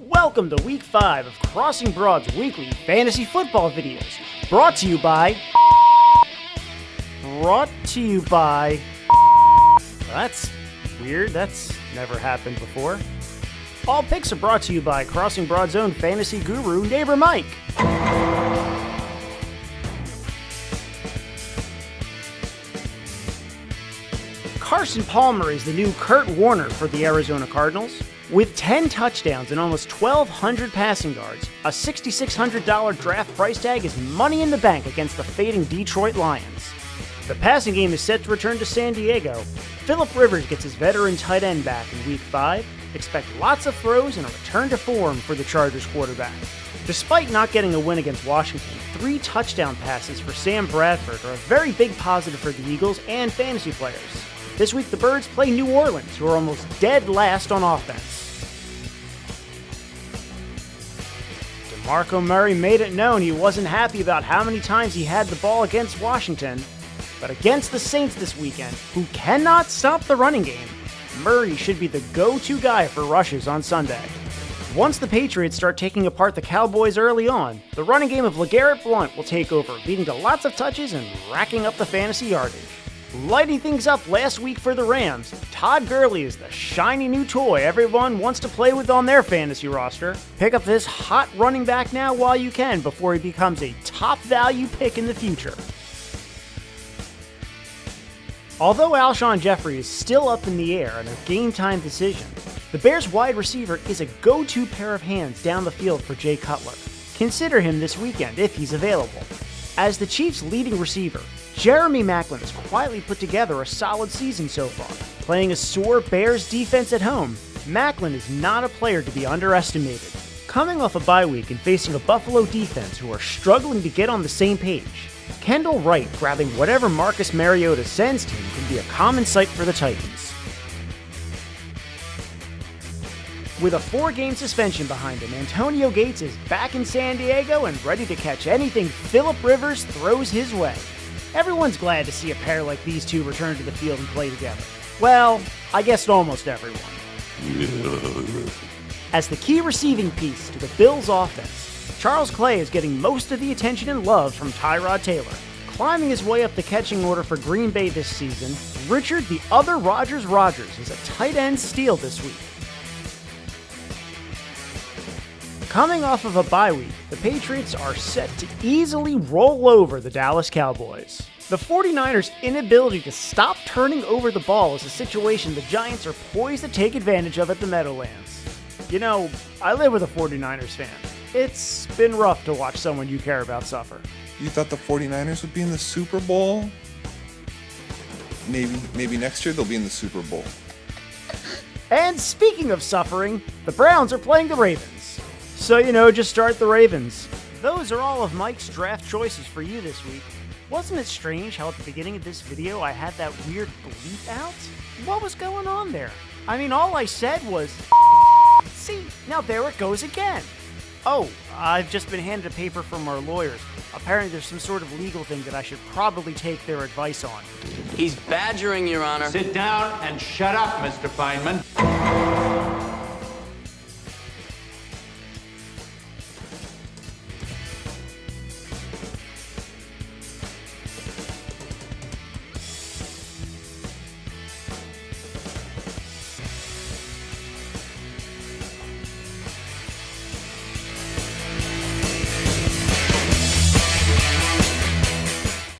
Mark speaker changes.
Speaker 1: Welcome to Week 5 of Crossing Broad's weekly fantasy football videos. Brought to you by... That's weird. That's never happened before. All picks are brought to you by Crossing Broad's own fantasy guru, Neighbor Mike. Carson Palmer is the new Kurt Warner for the Arizona Cardinals. With 10 touchdowns and almost 1,200 passing yards, a $6,600 draft price tag is money in the bank against the fading Detroit Lions. The passing game is set to return to San Diego. Phillip Rivers gets his veteran tight end back in Week 5. Expect lots of throws and a return to form for the Chargers quarterback. Despite not getting a win against Washington, 3 touchdown passes for Sam Bradford are a very big positive for the Eagles and fantasy players. This week the Birds play New Orleans, who are almost dead last on offense. DeMarco Murray made it known he wasn't happy about how many times he had the ball against Washington, but against the Saints this weekend, who cannot stop the running game, Murray should be the go-to guy for rushes on Sunday. Once the Patriots start taking apart the Cowboys early on, the running game of LeGarrette Blount will take over, leading to lots of touches and racking up the fantasy yardage. Lighting things up last week for the Rams, Todd Gurley is the shiny new toy everyone wants to play with on their fantasy roster. Pick up this hot running back now while you can before he becomes a top value pick in the future. Although Alshon Jeffery is still up in the air and a game-time decision, the Bears' wide receiver is a go-to pair of hands down the field for Jay Cutler. Consider him this weekend if he's available. As the Chiefs' leading receiver, Jeremy Maclin has quietly put together a solid season so far. Playing a sore Bears defense at home, Maclin is not a player to be underestimated. Coming off a bye week and facing a Buffalo defense who are struggling to get on the same page, Kendall Wright grabbing whatever Marcus Mariota sends to him can be a common sight for the Titans. With a 4-game suspension behind him, Antonio Gates is back in San Diego and ready to catch anything Phillip Rivers throws his way. Everyone's glad to see a pair like these two return to the field and play together. Well, I guess almost everyone. As the key receiving piece to the Bills' offense, Charles Clay is getting most of the attention and love from Tyrod Taylor. Climbing his way up the catching order for Green Bay this season, Richard the Other Rogers is a tight end steal this week. Coming off of a bye week, the Patriots are set to easily roll over the Dallas Cowboys. The 49ers' inability to stop turning over the ball is a situation the Giants are poised to take advantage of at the Meadowlands. You know, I live with a 49ers fan. It's been rough to watch someone you care about suffer.
Speaker 2: You thought the 49ers would be in the Super Bowl? Maybe next year they'll be in the Super Bowl.
Speaker 1: And speaking of suffering, the Browns are playing the Ravens. So, just start the Ravens. Those are all of Mike's draft choices for you this week. Wasn't it strange how at the beginning of this video I had that weird bleep out? What was going on there? I mean, all I said was, see, now there it goes again. Oh, I've just been handed a paper from our lawyers. Apparently there's some sort of legal thing that I should probably take their advice on.
Speaker 3: He's badgering, Your Honor.
Speaker 4: Sit down and shut up, Mr. Feynman.